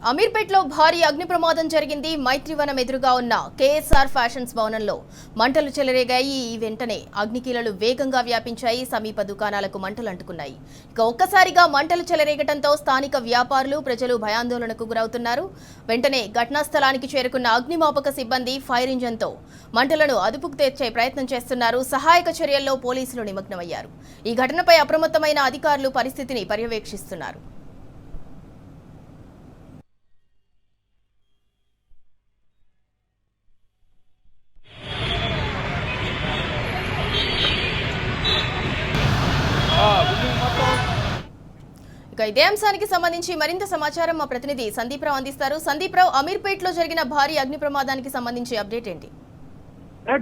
అమీర్పేట్లో భారీ అగ్ని ప్రమాదం జరిగింది. మైత్రివనం ఎదురుగా ఉన్న కేఎస్ఆర్ ఫ్యాషన్స్ భవనంలో మంటలు చెలరేగాయి. ఈ వెంటనే అగ్నికీలలు వేగంగా వ్యాపించాయి. సమీప దుకాణాలకు మంటలు అంటుకున్నాయి. ఇక ఒక్కసారిగా మంటలు చెలరేగటంతో స్థానిక వ్యాపారులు, ప్రజలు భయాందోళనకు గురవుతున్నారు. వెంటనే ఘటనా స్థలానికి చేరుకున్న అగ్నిమాపక సిబ్బంది ఫైర్ ఇంజన్తో మంటలను అదుపుకు తెచ్చే ప్రయత్నం చేస్తున్నారు. సహాయక చర్యల్లో పోలీసులు నిమగ్నమయ్యారు. ఈ ఘటనపై అప్రమత్తమైన అధికారులు పరిస్థితిని పర్యవేక్షిస్తున్నారు. ఇక ఇదే అంశానికి సంబంధించి మరింత సమాచారం మా ప్రతినిధి సందీప్ రావు అందిస్తారు. సందీప్ రావు, అమీర్పేట్లో జరిగిన భారీ అగ్ని ప్రమాదానికి సంబంధించి అప్డేట్ ఏంటి?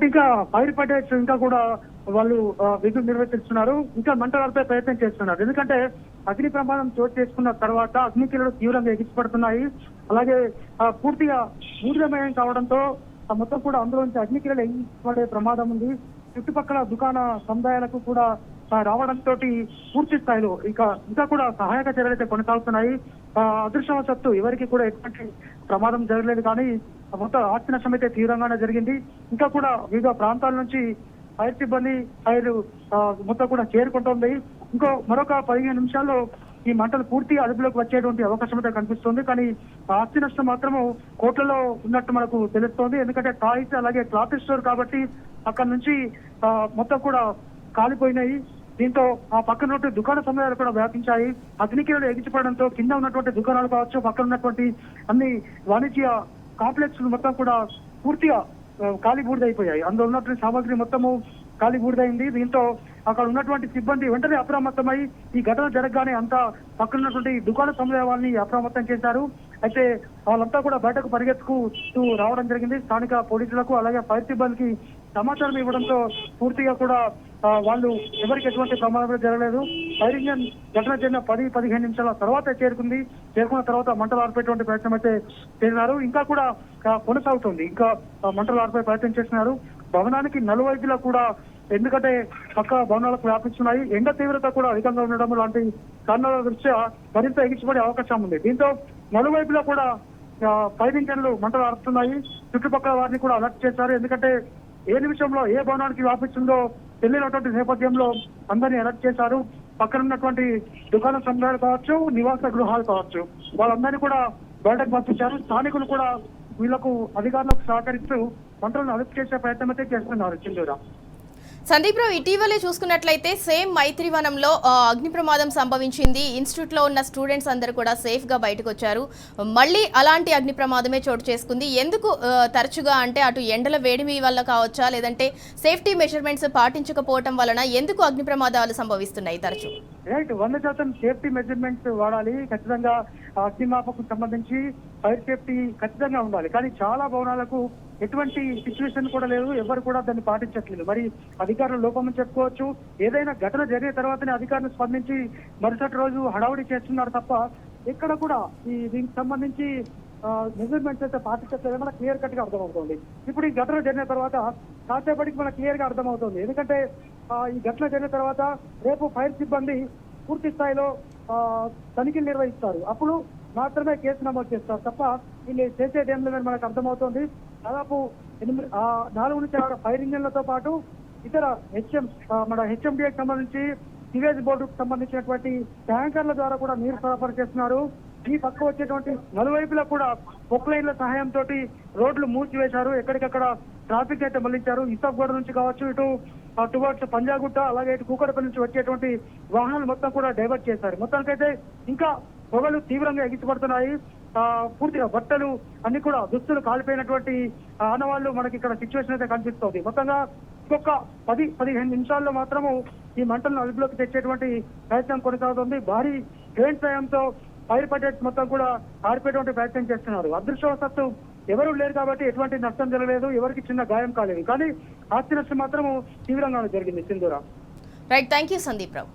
ఇంకా ఫైర్ ఫైటర్స్ ఇంకా కూడా వాళ్ళు విధులు నిర్వర్తిస్తున్నారు. ఇంకా మంటలార్పే ప్రయత్నం చేస్తున్నారు. ఎందుకంటే అగ్ని ప్రమాదం చోటు చేసుకున్న తర్వాత అగ్నికీలలు తీవ్రంగా ఎగిసిపడుతున్నాయి. అలాగే పూర్తిగా బూడిదమయం కావడంతో మొత్తం కూడా అందులోంచి అగ్నికీలలు ఎగిసిపడే ప్రమాదం ఉంది. చుట్టుపక్కల దుకాణ సముదాయాలకు కూడా రావడంతో పూర్తి స్థాయిలో ఇంకా కూడా సహాయక చర్యలు అయితే కొనసాగుతున్నాయి. అదృష్టవశాత్తు ఎవరికి కూడా ఎటువంటి ప్రమాదం జరగలేదు, కానీ మొత్తం ఆస్తి నష్టం అయితే తీవ్రంగానే జరిగింది. ఇంకా కూడా వివిధ ప్రాంతాల నుంచి ఫైర్ సిబ్బంది మొత్తం కూడా చేరుకుంటుంది. మరొక 15 నిమిషాల్లో ఈ మంటలు పూర్తి అదుపులోకి వచ్చేటువంటి అవకాశం అయితే కనిపిస్తుంది. కానీ ఆస్తి నష్టం మాత్రము కోట్లలో ఉన్నట్టు మనకు తెలుస్తోంది. ఎందుకంటే టాయ్స్ అలాగే క్లాత్ స్టోర్ కాబట్టి అక్కడ నుంచి మొత్తం కూడా కాలిపోయినాయి. దీంతో ఆ పక్కన దుకాణ సముదాయాలు కూడా వ్యాపించాయి. అగ్నికీలలు ఎగిసిపడడంతో కింద ఉన్నటువంటి దుకాణాలు కావచ్చు, పక్కన ఉన్నటువంటి అన్ని వాణిజ్య కాంప్లెక్స్ మొత్తం కూడా పూర్తిగా కాలి బూడిదైపోయాయి. అందులో ఉన్నటువంటి సామాగ్రి మొత్తము కాలి బూడిదైంది. దీంతో అక్కడ ఉన్నటువంటి సిబ్బంది వెంటనే అప్రమత్తమై ఈ ఘటన జరగగానే అంతా పక్కన ఉన్నటువంటి దుకాణ సముదాయ వాళ్ళని అప్రమత్తం చేశారు. అయితే వాళ్ళంతా కూడా బయటకు పరిగెత్తుకుంటూ రావడం జరిగింది. స్థానిక పోలీసులకు అలాగే ఫైర్ సిబ్బందికి సమాచారం ఇవ్వడంతో పూర్తిగా కూడా వాళ్ళు ఎవరికి ఎటువంటి ప్రమాదం జరగలేదు. ఫైర్ ఇంజన్ ఘటన జరిగిన 10-15 నిమిషాల తర్వాత చేరుకున్న తర్వాత మంటలు ఆర్పేటువంటి ప్రయత్నం అయితే చేసినారు. ఇంకా కూడా కొనసాగుతుంది. ఇంకా మంటలు ఆర్పే ప్రయత్నం చేస్తున్నారు. భవనానికి నలువైపులా కూడా, ఎందుకంటే పక్క భవనాలకు వ్యాపిస్తున్నాయి. ఎండ తీవ్రత కూడా అధికంగా ఉండడం లాంటి కారణాల దృష్ట్యా మరింత ఎగిసిపడే అవకాశం ఉంది. దీంతో నలువైపులా కూడా ఫైర్ ఇంజన్లు మంటలు ఆరుతున్నాయి. చుట్టుపక్కల వారిని కూడా అలర్ట్ చేశారు. ఎందుకంటే ఏ నిమిషంలో ఏ భవనానికి వ్యాపిస్తుందో తెలియనటువంటి నేపథ్యంలో అందరినీ అలర్ట్ చేశారు. పక్కన ఉన్నటువంటి దుకాణ సముదాయాలు కావచ్చు, నివాస గృహాలు కావచ్చు, వాళ్ళందరినీ కూడా బయటకు పంపించారు. స్థానికులు కూడా వీళ్లకు అధికారులకు సహకరిస్తూ మంటలను అదుపు చేసే ప్రయత్నం అయితే చేస్తున్నారు. చిందూరా సందీప్ రావు, ఇటీవలే చూసుకున్నట్లయితే సేమ్ మైత్రివనంలో అగ్ని ప్రమాదం సంభవించింది. ఇన్స్టిట్యూట్లో ఉన్న స్టూడెంట్స్ అందరూ కూడా సేఫ్గా బయటకు వచ్చారు. మళ్ళీ అలాంటి అగ్ని ప్రమాదమే చోటు చేసుకుంది. ఎందుకు తరచుగా అంటే అటు ఎండల వేడిమి వల్ల కావచ్చా, లేదంటే సేఫ్టీ మెజర్మెంట్స్ పాటించకపోవటం వలన ఎందుకు అగ్ని ప్రమాదాలు సంభవిస్తున్నాయి తరచు? రైట్, 100% సేఫ్టీ మెజర్మెంట్స్ వాడాలి. ఖచ్చితంగా అగ్నిమాపకు సంబంధించి ఫైర్ సేఫ్టీ ఖచ్చితంగా ఉండాలి. కానీ చాలా భవనాలకు ఎటువంటి సిచ్యువేషన్ కూడా లేదు, ఎవరు కూడా దాన్ని పాటించట్లేదు. మరి అధికారుల లోపం చెప్పుకోవచ్చు. ఏదైనా ఘటన జరిగిన తర్వాతనే అధికారులు స్పందించి మరుసటి రోజు హడావుడి చేస్తున్నారు తప్ప ఎక్కడ కూడా దీనికి సంబంధించి మెజర్మెంట్స్ అయితే పాటించట్లేదు. మనకు క్లియర్ కట్ గా అర్థమవుతుంది. ఇప్పుడు ఈ ఘటన జరిగిన తర్వాత కాసేపటికి మనకు క్లియర్ గా అర్థమవుతుంది. ఎందుకంటే ఈ ఘటన జరిగిన తర్వాత రేపు ఫైర్ సిబ్బంది పూర్తి స్థాయిలో తనిఖీలు నిర్వహిస్తారు. అప్పుడు మాత్రమే కేసు నమోదు చేస్తారు తప్ప వీళ్ళు చేసేదేం లేదని మనకు అర్థమవుతుంది. దాదాపు 4 నుంచి 6 ఫైర్ ఇంజన్లతో పాటు ఇతర మన హెచ్ఎండిఏకి సంబంధించి సివేజ్ బోర్డుకు సంబంధించినటువంటి ట్యాంకర్ల ద్వారా కూడా నీరు సరఫరా చేస్తున్నారు. ఈ పక్క వచ్చేటువంటి నలువైపులా కూడా పొక్లైన్ల సహాయంతో రోడ్లు మూసివేశారు. ఎక్కడికక్కడ ట్రాఫిక్ అయితే మళ్లించారు. ఇసఫ్గూడ నుంచి కావచ్చు, ఇటు టువర్డ్స్ పంజాగుట్ట, అలాగే ఇటు కూకడపల్లి నుంచి వచ్చేటువంటి వాహనాలు మొత్తం కూడా డైవర్ట్ చేశారు. మొత్తానికైతే ఇంకా పొగలు తీవ్రంగా ఎగిసిపడుతున్నాయి. పూర్తిగా బట్టలు అన్ని కూడా దుస్తులు కాలిపోయినటువంటి ఆనవాళ్లు మనకి ఇక్కడ సిచ్యువేషన్ అయితే కనిపిస్తుంది. మొత్తంగా ఇంకొక 10-15 నిమిషాల్లో మాత్రము ఈ మంటలను అదుపులోకి తెచ్చేటువంటి ప్రయత్నం కొనసాగుతుంది. భారీ క్రేన్ సాయంతో ఫైర్ ఫైటర్స్ మొత్తం కూడా ఆరిపోయేటువంటి ప్రయత్నం చేస్తున్నారు. అదృష్టవశాత్తు ఎవరు లేరు కాబట్టి ఎటువంటి నష్టం జరగలేదు, ఎవరికి చిన్న గాయం కాలేదు. కానీ ఆస్తి నష్టం మాత్రము తీవ్రంగా జరిగింది. Sindhura. Right, thank you Sandeep Rao.